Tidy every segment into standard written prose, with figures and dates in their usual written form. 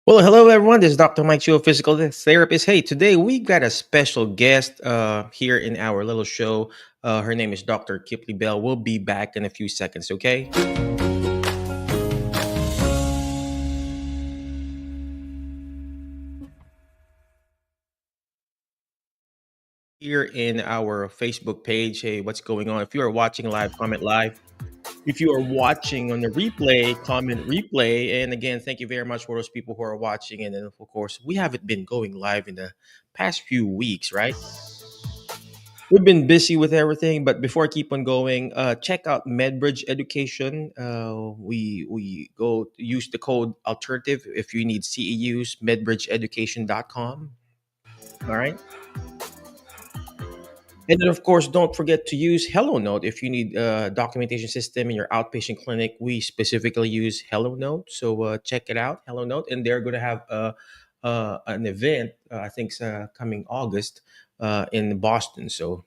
Well, hello everyone. This is Dr. Mike Chua, physical therapist. Hey, today we got a special guest here in our little show. Her name is Dr. Kiplee Bell. We'll be back in a few seconds, okay? Here in our Facebook page. Hey, what's going on? If you are watching live, comment live. If you are watching on the replay, comment replay. And again, thank you very much for those people who are watching. And then, of course, we haven't been going live in the past few weeks, right? We've been busy with everything, but before I keep on going, check out MedBridge Education. We go use the code alternative if you need CEUs, medbridgeeducation.com. All right. And then, of course, don't forget to use Hello Note if you need a documentation system in your outpatient clinic. We specifically use Hello Note. So check it out, Hello Note. And they're going to have an event, I think, coming August in Boston. So,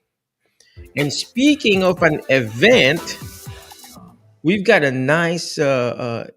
and speaking of an event, we've got a nice event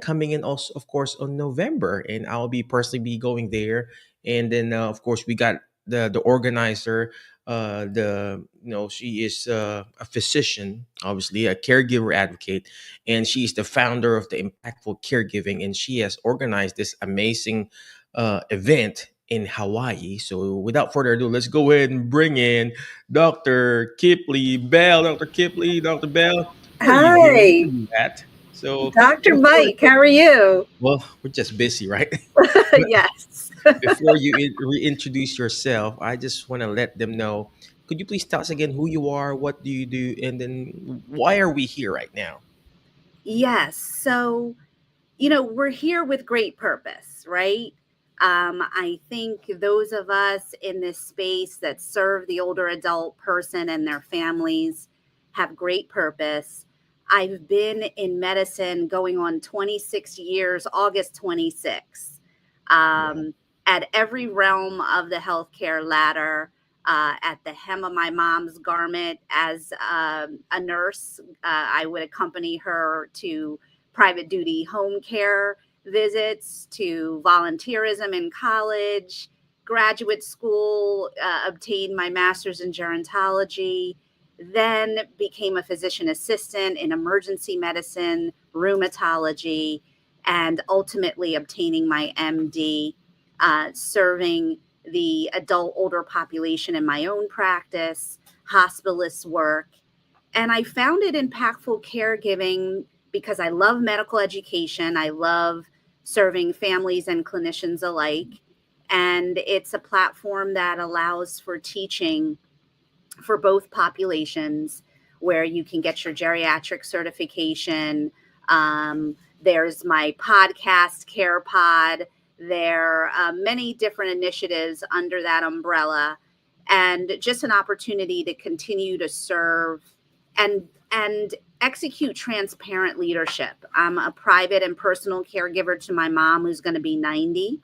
coming in also, of course, on November, and I'll be personally be going there. And then, of course, we got the organizer. She is a physician, obviously a caregiver advocate, and she's the founder of the Impactful Caregiving, and she has organized this amazing event in Hawaii. So, without further ado, let's go ahead and bring in Dr. Kiplee Bell. Dr. Kiplee, Dr. Bell, where are you here? Where are Hi, you at? So Dr. before, Mike. How are you? well, we're just busy, right? But Yes. before you reintroduce yourself, I just want to let them know. Could you please tell us again who you are, what do you do, and then why are we here right now? Yes. So, we're here with great purpose, right? I think those of us in this space that serve the older adult person and their families have great purpose. I've been in medicine going on 26 years, August 26. Wow. Um, at every realm of the healthcare ladder, at the hem of my mom's garment as a nurse, I would accompany her to private duty home care visits, to volunteerism in college, graduate school, obtained my master's in gerontology, then became a physician assistant in emergency medicine, rheumatology, and ultimately obtaining my MD, serving the adult older population in my own practice, hospitalist work. And I founded Impactful Caregiving because I love medical education. I love serving families and clinicians alike. And it's a platform that allows for teaching for both populations, where you can get your geriatric certification. There's my podcast, Care Pod. There are many different initiatives under that umbrella, and just an opportunity to continue to serve and execute transparent leadership. I'm a private and personal caregiver to my mom, who's going to be 90,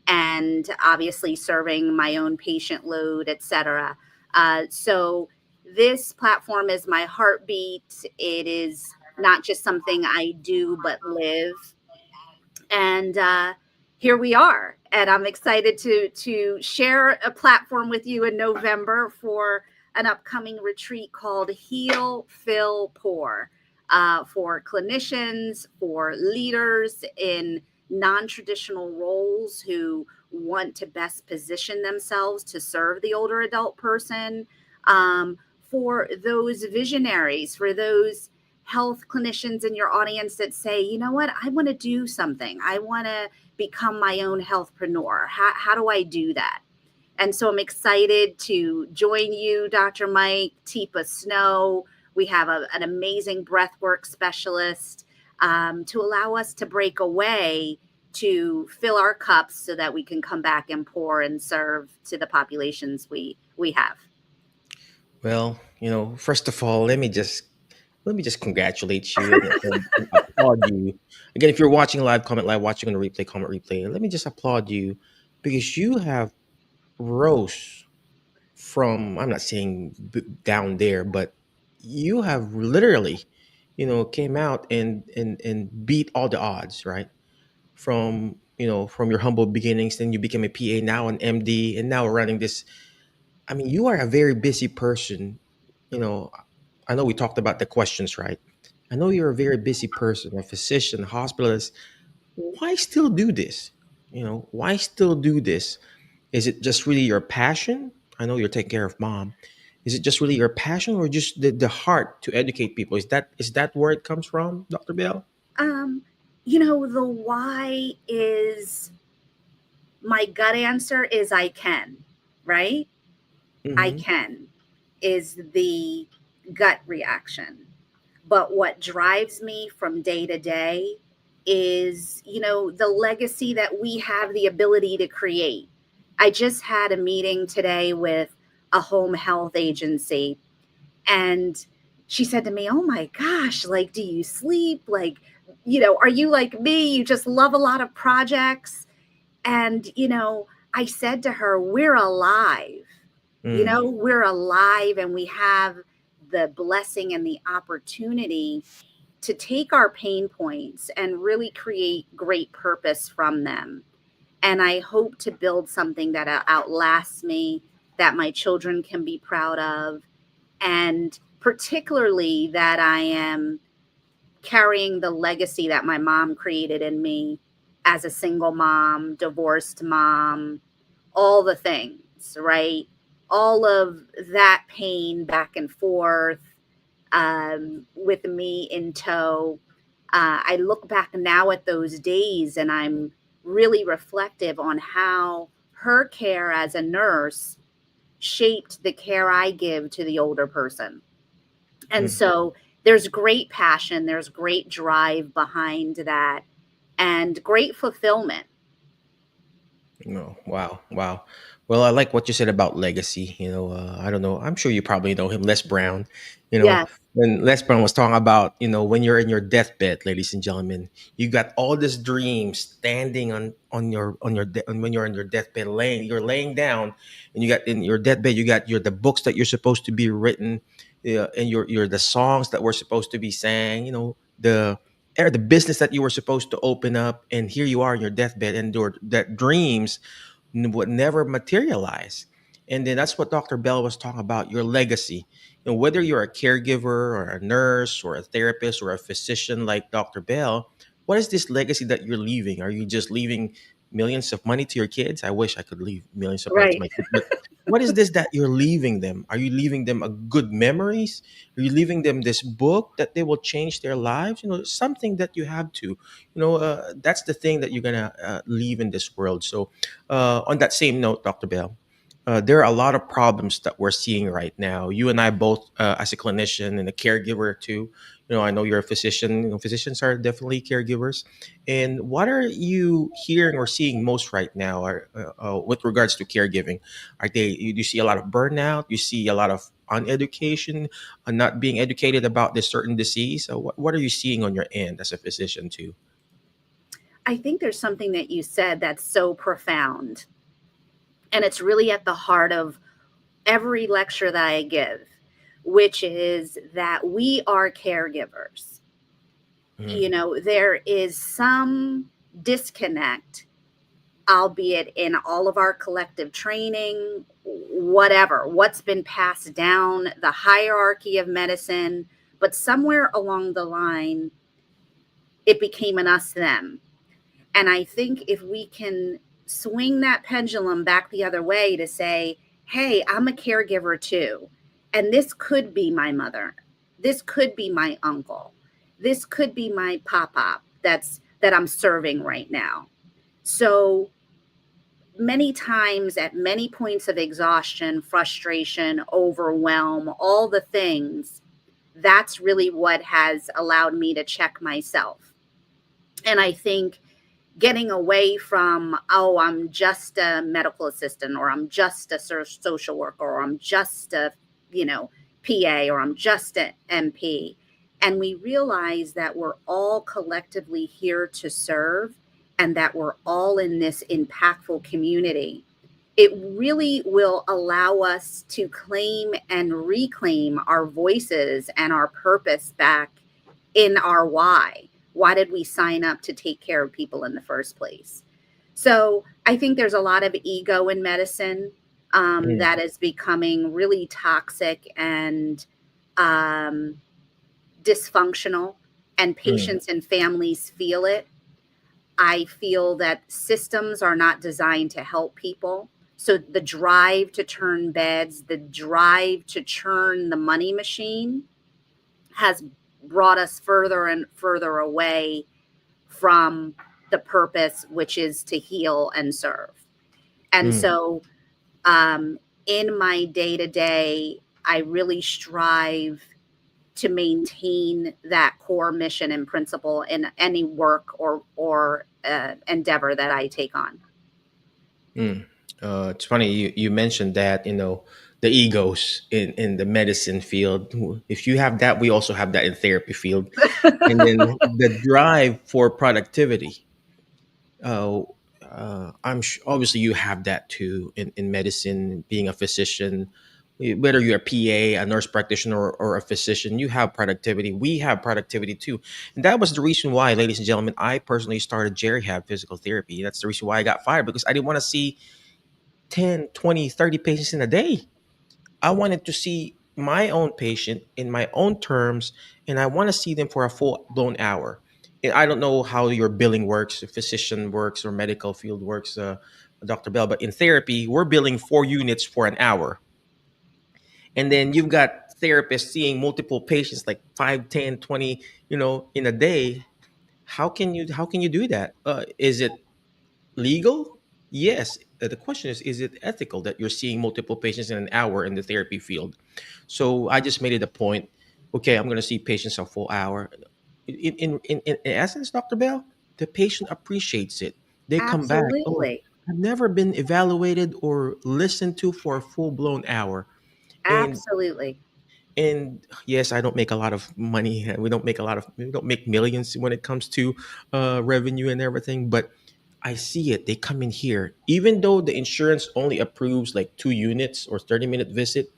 and obviously serving my own patient load, etc. So this platform is my heartbeat. It is not just something I do, but live. And here we are. And I'm excited to share a platform with you in November for an upcoming retreat called Heal, Fill, Pour, for clinicians, for leaders in non-traditional roles who want to best position themselves to serve the older adult person, for those visionaries, for those health clinicians in your audience that say, you know what, I want to do something. I want to become my own healthpreneur. How do I do that? And so I'm excited to join you, Dr. Mike, Teepa Snow. We have an amazing breathwork specialist, to allow us to break away, to fill our cups so that we can come back and pour and serve to the populations we have. Well, first of all, let me just congratulate you and applaud you. Again, if you're watching live, comment live. Watching on the replay, comment replay. And let me just applaud you because you have rose from, I'm not saying down there, but you have literally, came out and beat all the odds, right? from, from your humble beginnings, then you became a PA, now an MD, and now running this. I mean, you are a very busy person. You know, I know we talked about the questions, right? I know you're a very busy person, a physician, hospitalist. Why still do this? Why still do this? Is it just really your passion? I know you're taking care of mom. Is it just really your passion, or just the heart to educate people? Is that where it comes from, Dr. Bell? Um, the why is my gut answer is I can, right? I Mm-hmm. can is the gut reaction. But what drives me from day to day is, the legacy that we have the ability to create. I just had a meeting today with a home health agency, and she said to me, "Oh my gosh, like, do you sleep? Like, are you like me? You just love a lot of projects?" And, I said to her, "We're alive. Mm, We're alive, and we have the blessing and the opportunity to take our pain points and really create great purpose from them. And I hope to build something that outlasts me, that my children can be proud of, and particularly that I am carrying the legacy that my mom created in me as a single mom, divorced mom, all the things, right? All of that pain back and forth, with me in tow. I look back now at those days and I'm really reflective on how her care as a nurse shaped the care I give to the older person. And mm. so there's great passion, there's great drive behind that, and great fulfillment. No, wow, wow. Well, I like what you said about legacy. I don't know. I'm sure you probably know him, Les Brown. You know, Yes, when Les Brown was talking about, when you're in your deathbed, ladies and gentlemen, you got all these dreams standing on when you're in your deathbed, you're laying down, and you got in your deathbed, you got the books that you're supposed to be written, and you're the songs that were supposed to be sang. The business that you were supposed to open up, and here you are in your deathbed, and your that dreams would never materialize. And then that's what Dr. Bell was talking about, your legacy. Whether you're a caregiver or a nurse or a therapist or a physician like Dr. Bell, what is this legacy that you're leaving? Are you just leaving millions of money to your kids? I wish I could leave millions of money to right, my kids, but what is this that you're leaving them? Are you leaving them a good memories? Are you leaving them this book that they will change their lives? Something that you have to, that's the thing that you're gonna leave in this world. So on that same note, Dr. Bell, there are a lot of problems that we're seeing right now. You and I both, as a clinician and a caregiver too. I know you're a physician. Physicians are definitely caregivers. And what are you hearing or seeing most right now, with regards to caregiving? Do you see a lot of burnout? You see a lot of uneducation, not being educated about this certain disease? What are you seeing on your end as a physician too? I think there's something that you said that's so profound. And it's really at the heart of every lecture that I give, which is that we are caregivers. Mhm. There is some disconnect, albeit in all of our collective training, whatever, what's been passed down, the hierarchy of medicine, but somewhere along the line, it became an us them. And I think if we can swing that pendulum back the other way to say, hey, I'm a caregiver too. And this could be my mother. This could be my uncle. This could be my pop-up that I'm serving right now. So many times at many points of exhaustion, frustration, overwhelm, all the things, that's really what has allowed me to check myself. And I think getting away from, oh, I'm just a medical assistant, or I'm just a social worker, or I'm just a, you know, PA, or I'm just an MP. And we realize that we're all collectively here to serve, and that we're all in this impactful community. It really will allow us to claim and reclaim our voices and our purpose back in our why. Why did we sign up to take care of people in the first place? So I think there's a lot of ego in medicine mm, that is becoming really toxic and um, dysfunctional, and mm, patients and families feel it. I feel that systems are not designed to help people. So the drive to turn beds, the drive to churn the money machine has brought us further and further away from the purpose, which is to heal and serve. And mm, so, in my day to day, I really strive to maintain that core mission and principle in any work or endeavor that I take on. mm. It's funny you mentioned that, the egos in the medicine field. If you have that, we also have that in therapy field. And then the drive for productivity. uh, Obviously you have that too in medicine, being a physician. Whether you're a PA, a nurse practitioner, or a physician, you have productivity. We have productivity too. And that was the reason why, ladies and gentlemen, I personally started Jerry Have Physical Therapy. That's the reason why I got fired, because I didn't want to see 10, 20, 30 patients in a day. I wanted to see my own patient in my own terms, and I want to see them for a full blown hour. And I don't know how your billing works, if physician works or medical field works, Dr. Bell, but in therapy, we're billing 4 units for an hour. And then you've got therapists seeing multiple patients, like 5, 10, 20, in a day. How can you do that? Is it legal? Yes. The question is it ethical that you're seeing multiple patients in an hour in the therapy field? So I just made it a point. Okay, I'm going to see patients a full hour. In essence, Dr. Bell, the patient appreciates it. They come back. Oh, Absolutely. I've never been evaluated or listened to for a full blown hour. And Absolutely. yes, I don't make a lot of money. We don't make millions when it comes to revenue and everything, but I see it. They come in here, even though the insurance only approves like 2 units or 30-minute visit.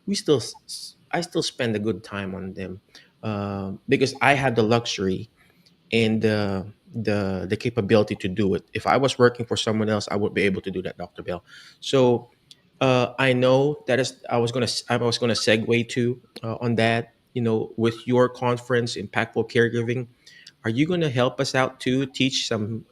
I still spend a good time on them, because I have the luxury and the capability to do it. If I was working for someone else, I would be able to do that, Dr. Bell. So I know that is. I was gonna segue to on that. With your conference, Impactful Caregiving, are you going to help us out to teach some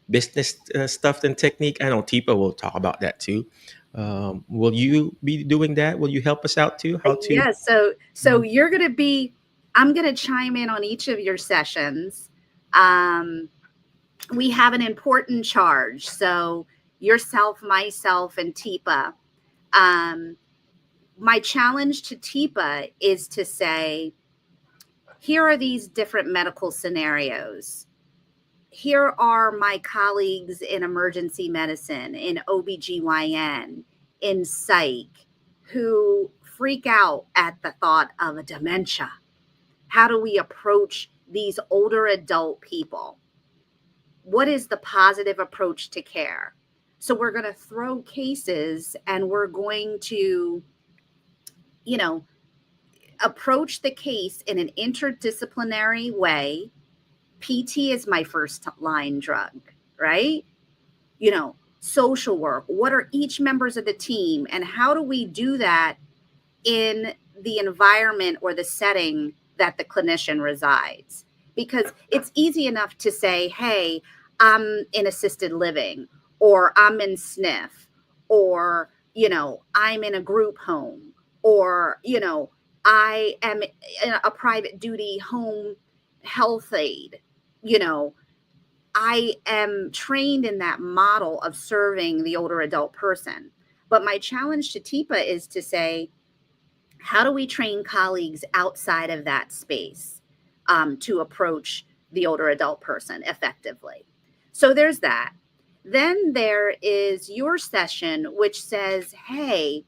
business stuff and technique? I know Teepa will talk about that too. Will you be doing that? Will you help us out too? How to? Yes. So Mhm. you're going to be. I'm going to chime in on each of your sessions. Um, we have an important charge. So yourself, myself, and Teepa. Um, my challenge to Teepa is to say, here are these different medical scenarios. Here are my colleagues in emergency medicine, in OBGYN, in psych, who freak out at the thought of a dementia. How do we approach these older adult people? What is the positive approach to care? So we're going to throw cases and we're going to, you know, approach the case in an interdisciplinary way. PT is my first line drug, right? Social work. What are each members of the team and how do we do that in the environment or the setting that the clinician resides? Because it's easy enough to say, hey, I'm in assisted living, or I'm in SNF, or, I'm in a group home, or, I am in a private duty home health aide. You know, I am trained in that model of serving the older adult person. But my challenge to Teepa is to say, how do we train colleagues outside of that space to approach the older adult person effectively? So there's that. Then there is your session, which says, hey,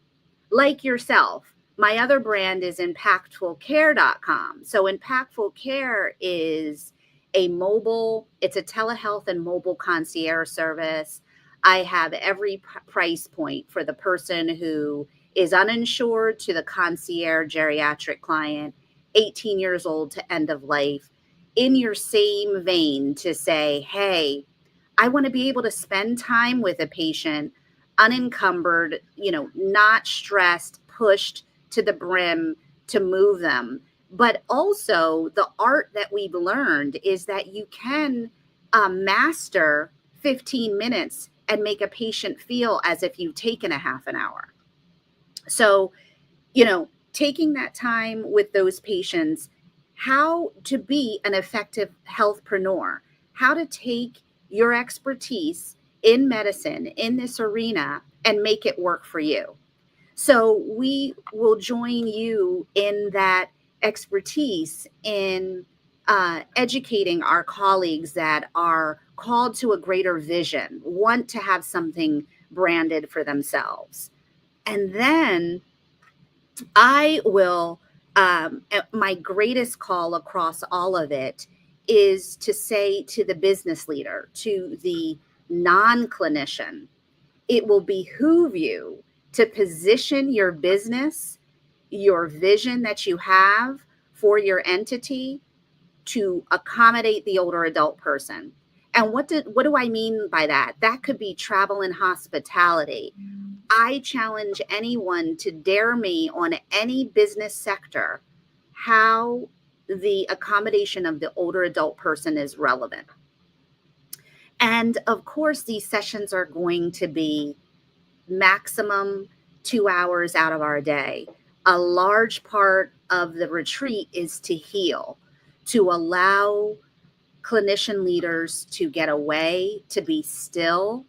like yourself, my other brand is impactfulcare.com. So Impactful Care is it's a telehealth and mobile concierge service. I have every price point for the person who is uninsured to the concierge geriatric client, 18 years old to end of life. in your same vein to say, hey, I want to be able to spend time with a patient unencumbered, not stressed, pushed to the brim to move them. But also, the art that we've learned is that you can master 15 minutes and make a patient feel as if you've taken a half an hour. So, taking that time with those patients, how to be an effective healthpreneur, how to take your expertise in medicine in this arena and make it work for you. So we will join you in that expertise in educating our colleagues that are called to a greater vision, want to have something branded for themselves. And then I will, my greatest call across all of it is to say to the business leader, to the non clinician, it will behoove you to position your business, your vision that you have for your entity to accommodate the older adult person. And what do I mean by that? That could be travel and hospitality. I challenge anyone to dare me on any business sector how the accommodation of the older adult person is relevant. And of course, these sessions are going to be maximum 2 hours out of our day. A large part of the retreat is to heal, to allow clinician leaders to get away, to be still,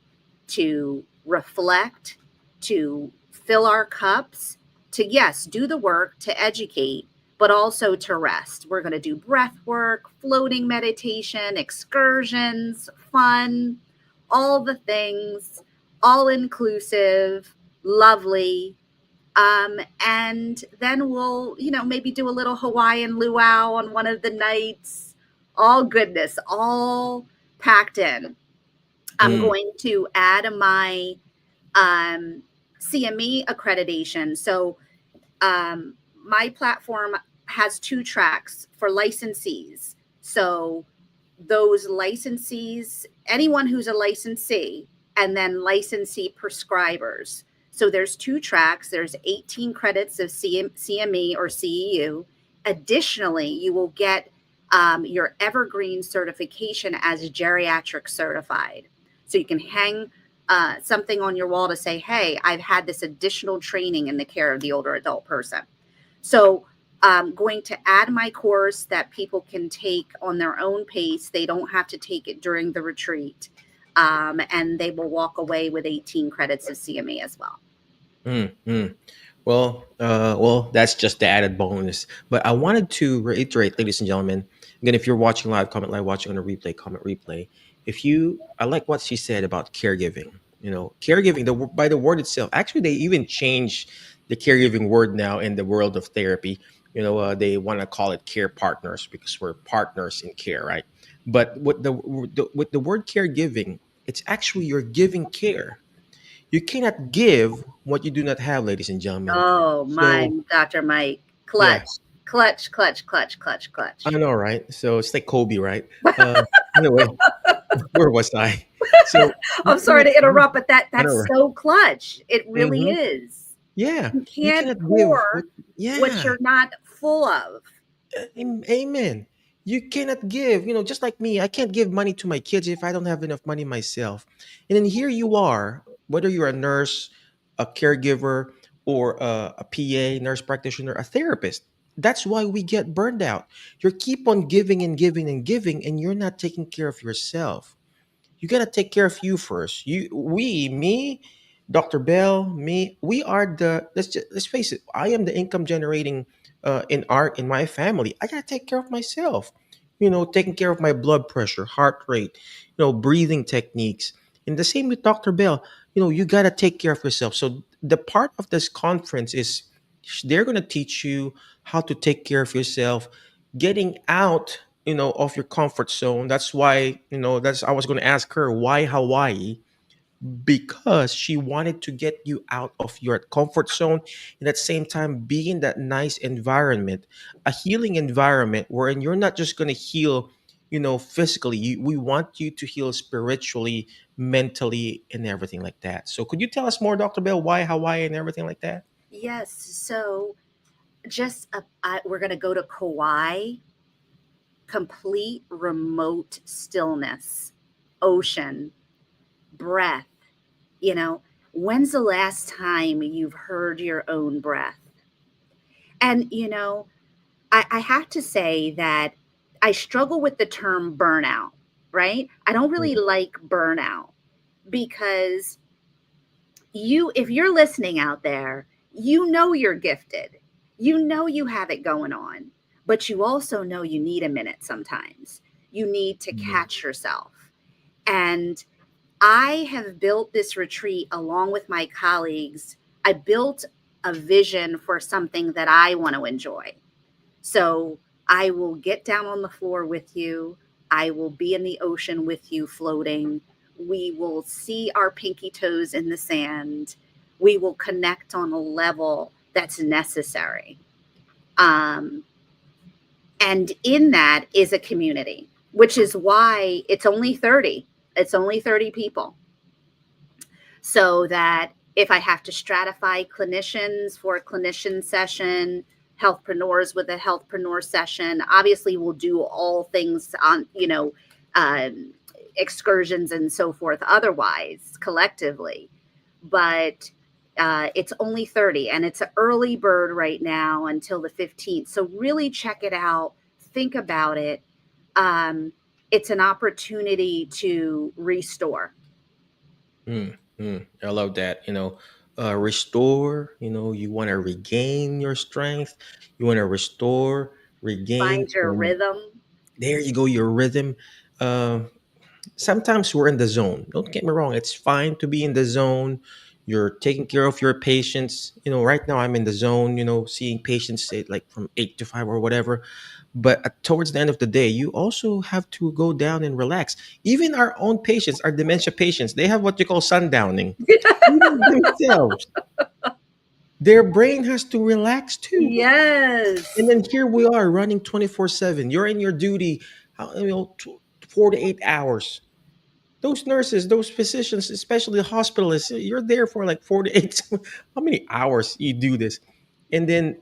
to reflect, to fill our cups, to, yes, do the work, to educate, but also to rest. We're going to do breath work, floating meditation, excursions, fun, all the things, all inclusive, lovely. And then we'll, maybe do a little Hawaiian luau on one of the nights. All goodness, all packed in. I'm Mm, going to add my um, CME accreditation. So my platform has 2 tracks for licensees. So those licensees, anyone who's a licensee, and then licensee prescribers. So there's 2 tracks. There's 18 credits of CME or CEU. Additionally, you will get your evergreen certification as geriatric certified. So you can hang something on your wall to say, hey, I've had this additional training in the care of the older adult person. So I'm going to add my course that people can take on their own pace. They don't have to take it during the retreat. And they will walk away with 18 credits of CME as well. mm. Well, that's just the added bonus. But I wanted to reiterate, ladies and gentlemen, again, if you're watching live, comment live, watching on a replay, comment replay. I like what she said about caregiving. Caregiving, by the word itself, actually, they even changed the caregiving word now in the world of therapy. They want to call it care partners because we're partners in care, right? But with the word caregiving, it's actually you're giving care. You cannot give what you do not have, ladies and gentlemen. Oh, my So, Dr. Mike. yeah, Clutch, clutch, clutch, clutch, clutch, I clutch. know, right? So it's like Kobe, right? Anyway, where was I? So you I'm sorry cannot to give. interrupt, but I know, that's right? so clutch. It really Hmm. is. Yeah, You you can't cannot give what. pour what Yeah, you're not full of. Amen. You cannot give, just like me, I can't give money to my kids if I don't have enough money myself. And then here you are, whether you're a nurse, a caregiver, or a PA, nurse practitioner, a therapist. That's why we get burned out. You keep on giving and giving and giving, and you're not taking care of yourself. You gotta take care of you first. Me, Dr. Bell, me, we are let's face it. I am the income generating in my family. I gotta take care of myself. Taking care of my blood pressure, heart rate, breathing techniques. And the same with Dr. Bell. You gotta take care of yourself. So the part of this conference is they're gonna teach you how to take care of yourself, getting out of your comfort zone. That's why that's I was going to ask her why Hawaii, because she wanted to get you out of your comfort zone and at the same time be in that nice environment, a healing environment wherein you're not just going to heal physically. We want you to heal spiritually, mentally, and everything like that. So could you tell us more, Dr. Bell, why Hawaii and everything like that? Yes. So we're going to go to Kauai, complete remote stillness, ocean, breath. You know, when's the last time you've heard your own breath? And, I have to say that I struggle with the term burnout, right? I don't really Mm, like burnout because if you're listening out there, you're gifted. You know you have it going on, but you also know you need a minute sometimes. You need to mm, catch yourself. And I have built this retreat along with my colleagues. I built a vision for something that I want to enjoy. So I will get down on the floor with you. I will be in the ocean with you floating. We will see our pinky toes in the sand. We will connect on a level that's necessary. Um, and in that is a community, which is why it's only 30. It's only 30 people, so that if I have to stratify clinicians for a clinician session, healthpreneurs with a healthpreneur session, obviously we'll do all things on, um, excursions and so forth otherwise collectively. But it's only 30 and it's an early bird right now until the 15th. So really check it out. Think about it. Um, it's an opportunity to restore. I love that. Restore. You want to regain your strength. You want to restore, regain, Find your and rhythm. there you go, your rhythm. Uh, Sometimes we're in the zone. Don't get me wrong. It's fine to be in the zone. You're taking care of your patients. Right now I'm in the zone, seeing patients say like from 8 to 5 or whatever. But towards the end of the day, you also have to go down and relax. Even our own patients, our dementia patients, they have what you call sundowning. Even themselves, their brain has to relax too. And Yes. then here we are running 24/7. You're in your duty, 4 to 8 hours. Those nurses, those physicians, especially the hospitalists, you're there for like 4 to 8. How many hours you do this? And then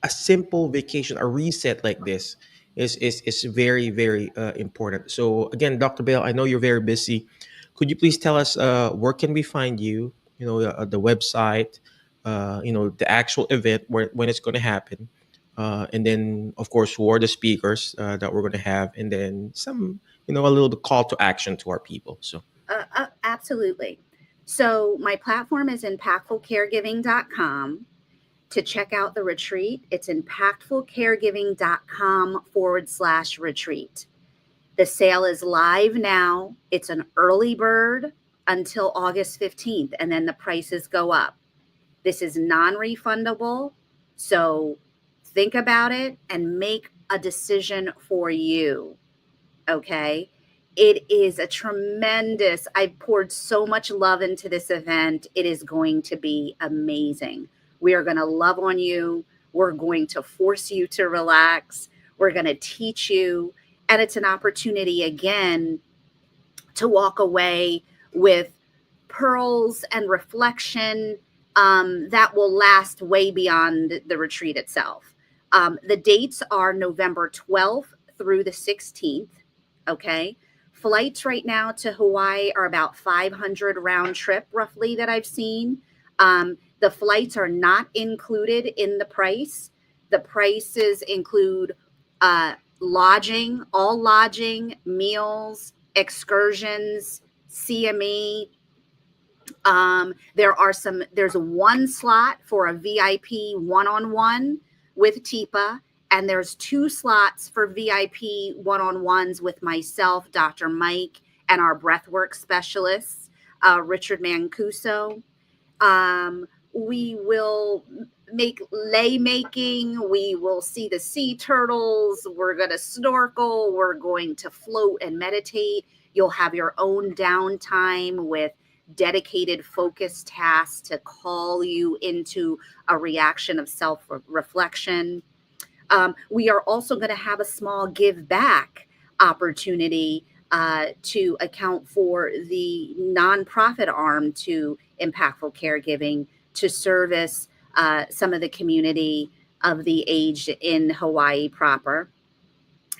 a simple vacation, a reset like this is very, very important. So again, Dr. Bell, I know you're very busy. Could you please tell us where can we find you? The website, the actual event when it's going to happen, and then of course who are the speakers that we're going to have, and then some, a little call to action to our people. So. Absolutely. So my platform is impactfulcaregiving.com. To check out the retreat, it's impactfulcaregiving.com/retreat. The sale is live now. It's an early bird until August 15th, and then the prices go up. This is non refundable. So think about it and make a decision for you. Okay. It is a tremendous, I poured so much love into this event. It is going to be amazing. We are going to love on you. We're going to force you to relax. We're going to teach you. And it's an opportunity, again, to walk away with pearls and reflection that will last way beyond the retreat itself. The dates are November 12th through the 16th. Okay. Flights right now to Hawaii are about 500 round trip, roughly, that I've seen. The flights are not included in the price. The prices include lodging, meals, excursions, CME. There's one slot for a VIP one-on-one with Teepa, and there's two slots for VIP one-on-ones with myself, Dr. Mike, and our breathwork specialists, Richard Mancuso. We will make lay making. We will see the sea turtles. We're going to snorkel. We're going to float and meditate. You'll have your own downtime with dedicated focus tasks to call you into a reaction of self reflection. We are also going to have a small give back. opportunity to account for the nonprofit arm to Impactful Caregiving to service some of the community of the aged in Hawaii proper.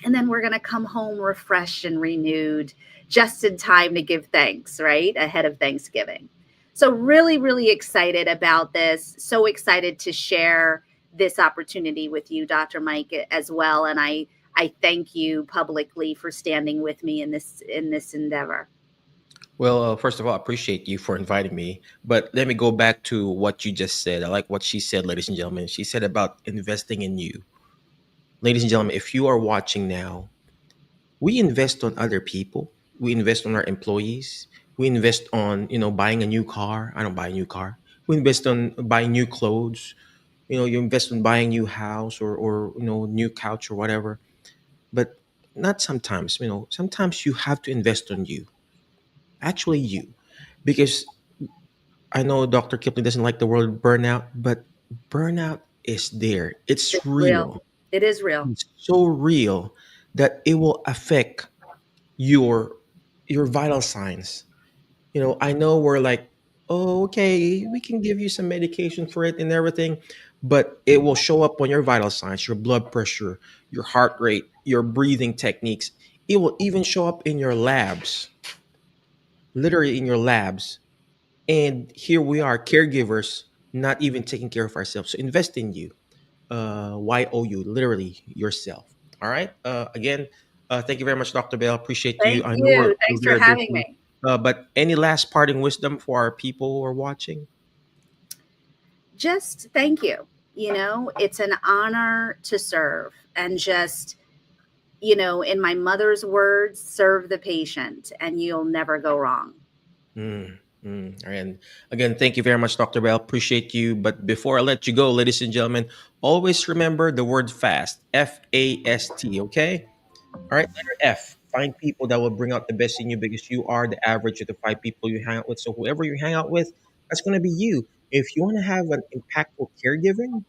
And then we're going to come home refreshed and renewed just in time to give thanks, right? Ahead of Thanksgiving. So, really, really excited about this. So excited to share this opportunity with you, Dr. Mike, as well. And I thank you publicly for standing with me in this endeavor. Well, first of all, I appreciate you for inviting me. But let me go back to what you just said. I like what she said, ladies and gentlemen. She said about investing in you. Ladies and gentlemen, if you are watching now, we invest on other people. We invest on our employees. We invest on, buying a new car. I don't buy a new car. We invest on buying new clothes. You invest on buying new house or new couch or whatever. But not sometimes, sometimes you have to invest on you. Actually, you. Because I know Dr. Kipling doesn't like the word burnout, but burnout is there. It's It's real. real. It is real. It's so real that it will affect your your vital signs. I know we're like, oh, okay, we can give you some medication for it and everything, but it will show up on your vital signs, your blood pressure, your heart rate, your breathing techniques. It will even show up in your labs, literally in your labs. And here we are, caregivers, not even taking care of ourselves. So invest in you. YOU, literally yourself. All right. Again, thank you very much, Dr. Bell. Appreciate you. Thank I know we're, you. we're Thanks for very having busy. me. But any last parting wisdom for our people who are watching? Just thank you. It's an honor to serve and just, in my mother's words, serve the patient and you'll never go wrong. And again, thank you very much, Dr. Bell. Appreciate you. But before I let you go, ladies and gentlemen, always remember the word fast, FAST, okay? All right, letter F. Find people that will bring out the best in you because you are the average of the five people you hang out with. So whoever you hang out with, that's going to be you. If you want to have an impactful caregiving,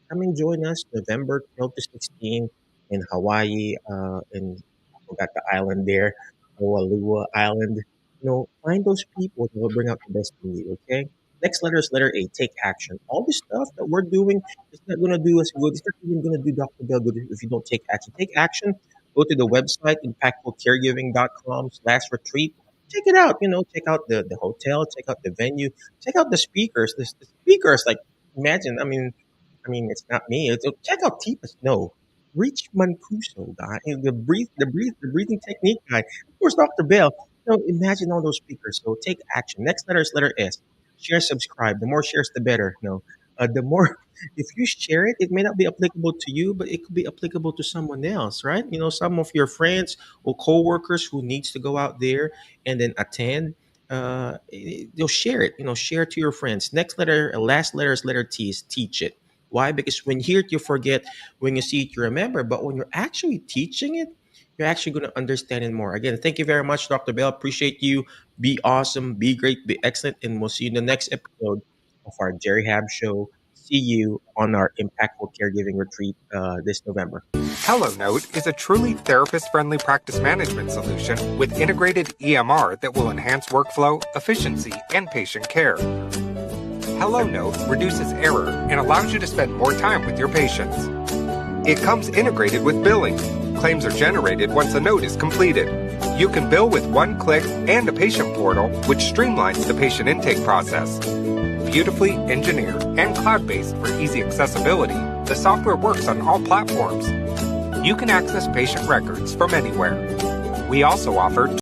come and join us November 12 to 16 in Hawaii. I forgot the island there, Oahu Island. Find those people that will bring out the best in you. Okay. Next letter is letter A. Take action. All this stuff that we're doing is not going to do us good. It's not even going to do Dr. Bell good if you don't take action. Take action. Go to the website impactfulcaregiving.com/retreat. Check it out. Check out the hotel. Check out the venue. Check out the speakers. The speakers, like, imagine. I mean, it's not me. Check out Teepa Snow, Rich Mancuso guy, and the breathing technique guy. Of course, Dr. Bell. Imagine all those speakers. So take action. Next letter is letter S. Share, subscribe. The more shares, the better. The more if you share it, it may not be applicable to you, but it could be applicable to someone else, right? Some of your friends or coworkers who needs to go out there and then attend. They'll share it. Share it to your friends. Next letter, last letter is letter T. Is teach it. Why? Because when you hear it, you forget. When you see it, you remember. But when you're actually teaching it, you're actually going to understand it more. Again, thank you very much, Dr. Bell. Appreciate you. Be awesome, be great, be excellent. And we'll see you in the next episode of our Jerry Hab Show. See you on our Impactful Caregiving Retreat this November. HelloNote is a truly therapist-friendly practice management solution with integrated EMR that will enhance workflow, efficiency, and patient care. HelloNote reduces error and allows you to spend more time with your patients. It comes integrated with billing. Claims are generated once a note is completed. You can bill with one click and a patient portal, which streamlines the patient intake process. Beautifully engineered and cloud-based for easy accessibility, the software works on all platforms. You can access patient records from anywhere. We also offer